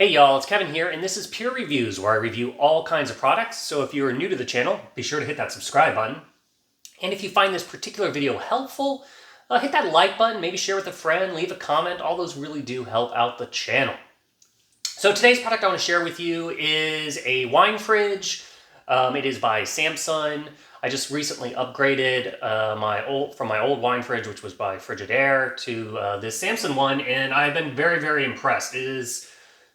Hey y'all, it's Kevin here, and this is Pure Reviews, where I review all kinds of products. So if you are new to the channel, be sure to hit that subscribe button. And if you find this particular video helpful, hit that like button, maybe share with a friend, leave a comment. All those really do help out the channel. So today's product I want to share with you is a wine fridge. It is by Samsung. I just recently upgraded from my old wine fridge, which was by Frigidaire, to this Samsung one, and I've been very, very impressed. It is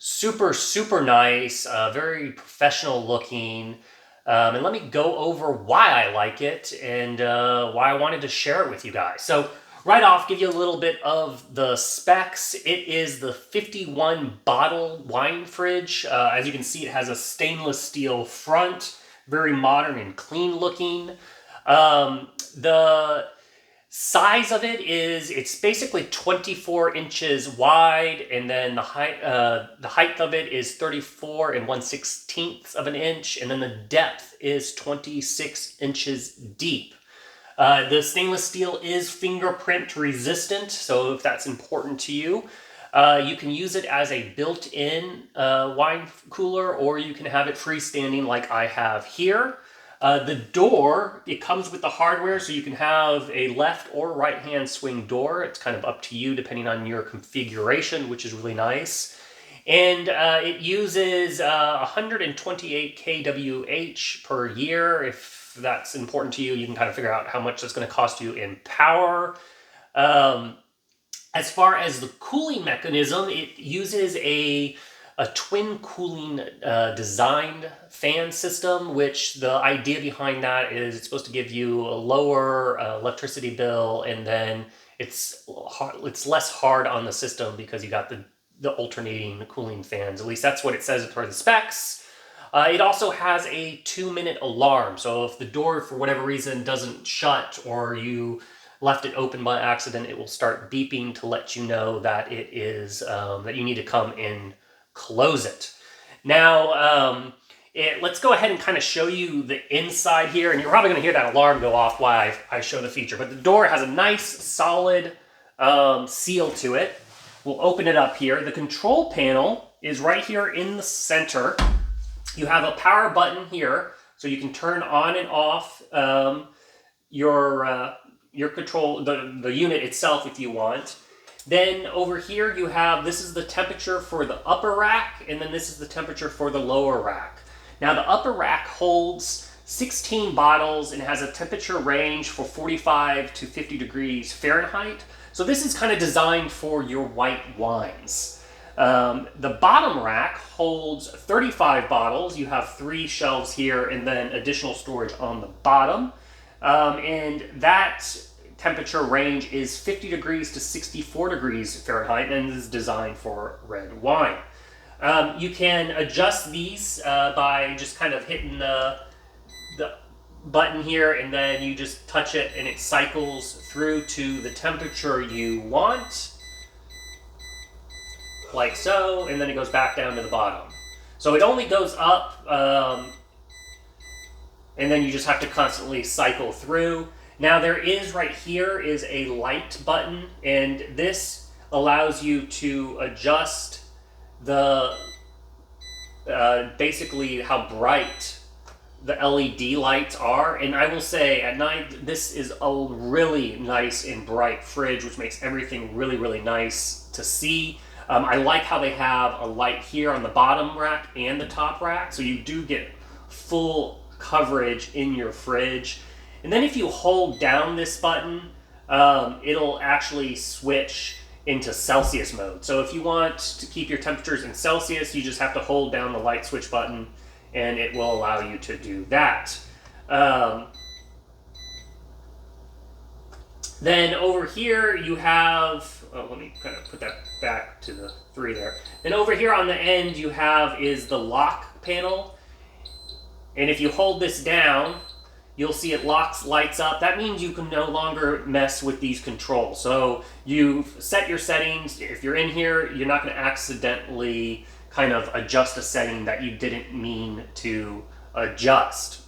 super nice, very professional looking, and let me go over why I like it and why I wanted to share it with you guys. So right off, give you a little bit of the specs. It is the 51 bottle wine fridge. As you can see, it has a stainless steel front, very modern and clean looking. The size of it is, it's basically 24 inches wide, and then the height of it is 34 and 1/16 of an inch, and then the depth is 26 inches deep. The stainless steel is fingerprint resistant, so if that's important to you, you can use it as a built-in wine cooler, or you can have it freestanding like I have here. The door, it comes with the hardware, so you can have a left or right hand swing door. It's kind of up to you depending on your configuration, which is really nice. And it uses 128 kWh per year. If that's important to you, you can kind of figure out how much that's going to cost you in power. As far as the cooling mechanism, it uses a twin cooling designed fan system, which the idea behind that is it's supposed to give you a lower electricity bill, and then it's less hard on the system because you got the alternating cooling fans. At least that's what it says for the specs. It also has a 2-minute alarm, so if the door for whatever reason doesn't shut, or you left it open by accident, it will start beeping to let you know that it is that you need to come in, close it. Now, let's go ahead and kind of show you the inside here, and you're probably going to hear that alarm go off while I show the feature, but the door has a nice solid seal to it. We'll open it up here. The control panel is right here in the center. You have a power button here, so you can turn on and off your control, the unit itself if you want. Then over here you have, this is the temperature for the upper rack, and then this is the temperature for the lower rack. Now the upper rack holds 16 bottles and has a temperature range for 45 to 50 degrees Fahrenheit. So this is kind of designed for your white wines. The bottom rack holds 35 bottles. You have 3 shelves here and then additional storage on the bottom. And that temperature range is 50 degrees to 64 degrees Fahrenheit, and is designed for red wine. You can adjust these by just kind of hitting the button here, and then you just touch it and it cycles through to the temperature you want, like so, and then it goes back down to the bottom. So it only goes up, and then you just have to constantly cycle through. Now there is, right here is a light button, and this allows you to adjust the basically how bright the LED lights are. And I will say at night, this is a really nice and bright fridge, which makes everything really nice to see. I like how they have a light here on the bottom rack and the top rack, so you do get full coverage in your fridge. And then if you hold down this button, it'll actually switch into Celsius mode. So if you want to keep your temperatures in Celsius, you just have to hold down the light switch button, and it will allow you to do that. Then over here you have, let me kind of put that back to the 3 there. Then over here on the end you have is the lock panel. And if you hold this down, you'll see it lights up. That means you can no longer mess with these controls. So you've set your settings. If you're in here, you're not going to accidentally kind of adjust a setting that you didn't mean to adjust.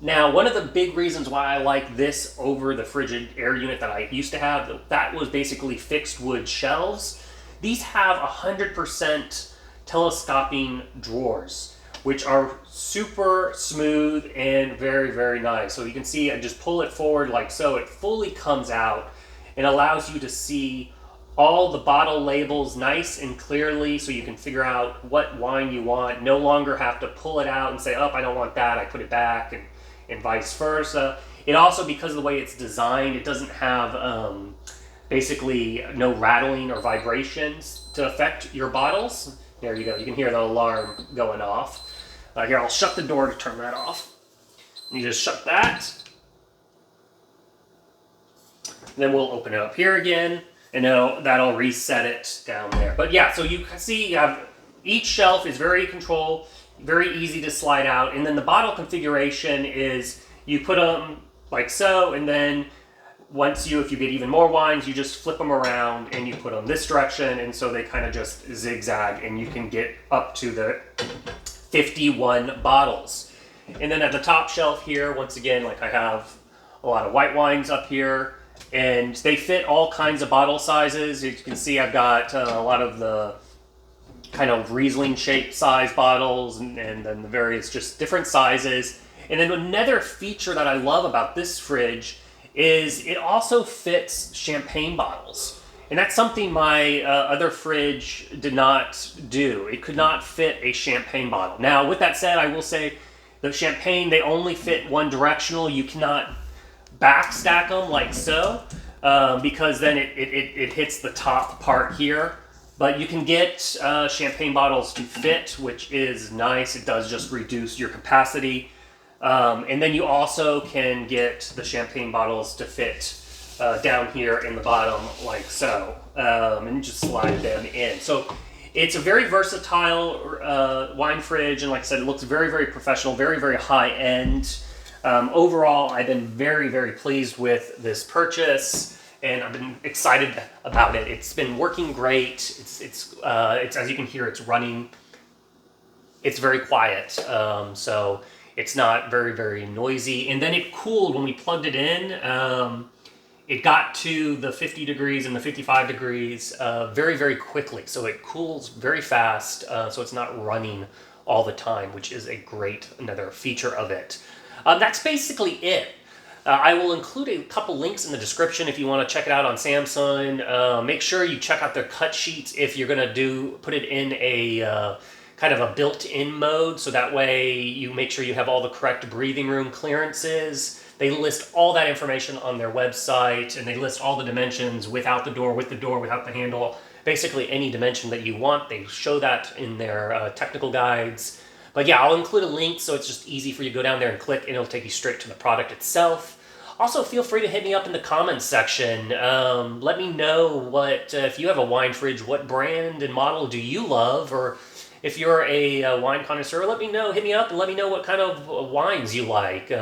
Now, one of the big reasons why I like this over the Frigidaire unit that I used to have, that was basically fixed wood shelves. These have 100% telescoping drawers, which are super smooth and very, very nice. So you can see I just pull it forward like so. It fully comes out and allows you to see all the bottle labels nice and clearly, so you can figure out what wine you want. No longer have to pull it out and say, oh, I don't want that, I put it back, and vice versa. It also, because of the way it's designed, it doesn't have basically no rattling or vibrations to affect your bottles. There you go, you can hear the alarm going off. Here, I'll shut the door to turn that off. You just shut that. Then we'll open it up here again, and that'll reset it down there. But yeah, so you can see you have each shelf is very controlled, very easy to slide out, and then the bottle configuration is you put them like so, and then if you get even more wines, you just flip them around and you put them this direction, and so they kind of just zigzag, and you can get up to the 51 bottles. And then at the top shelf here, once again, like I have a lot of white wines up here, and they fit all kinds of bottle sizes. As you can see, I've got a lot of the kind of Riesling shaped size bottles, and then the various just different sizes. And then another feature that I love about this fridge is it also fits champagne bottles. And that's something my other fridge did not do. It could not fit a champagne bottle. Now, with that said, I will say the champagne, they only fit one directional. You cannot backstack them like so, because then it hits the top part here. But you can get champagne bottles to fit, which is nice. It does just reduce your capacity. And then you also can get the champagne bottles to fit down here in the bottom like so, and just slide them in. So it's a very versatile wine fridge, and like I said, it looks very, very professional, very, very high end. Overall, I've been very, very pleased with this purchase, and I've been excited about it. It's been working great. It's as you can hear, it's running. It's very quiet, so it's not very, very noisy. And then it cooled when we plugged it in. It got to the 50 degrees and the 55 degrees very, very quickly. So it cools very fast, so it's not running all the time, which is another feature of it. That's basically it. I will include a couple links in the description if you want to check it out on Samsung. Make sure you check out their cut sheets if you're going to put it in a kind of a built-in mode, so that way you make sure you have all the correct breathing room clearances. They list all that information on their website, and they list all the dimensions without the door, with the door, without the handle. Basically any dimension that you want, they show that in their technical guides. But yeah, I'll include a link so it's just easy for you to go down there and click, and it'll take you straight to the product itself. Also, feel free to hit me up in the comments section. Let me know what, if you have a wine fridge, what brand and model do you love? Or if you're a wine connoisseur, let me know. Hit me up and let me know what kind of wines you like.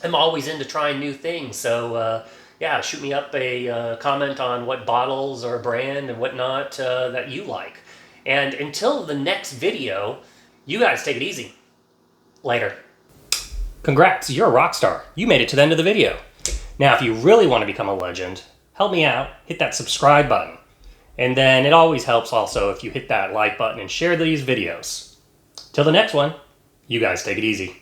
I'm always into trying new things, so yeah, shoot me up a comment on what bottles or brand and whatnot that you like. And until the next video, you guys take it easy. Later. Congrats, you're a rock star. You made it to the end of the video. Now, if you really want to become a legend, help me out, hit that subscribe button. And then it always helps also if you hit that like button and share these videos. Till the next one, you guys take it easy.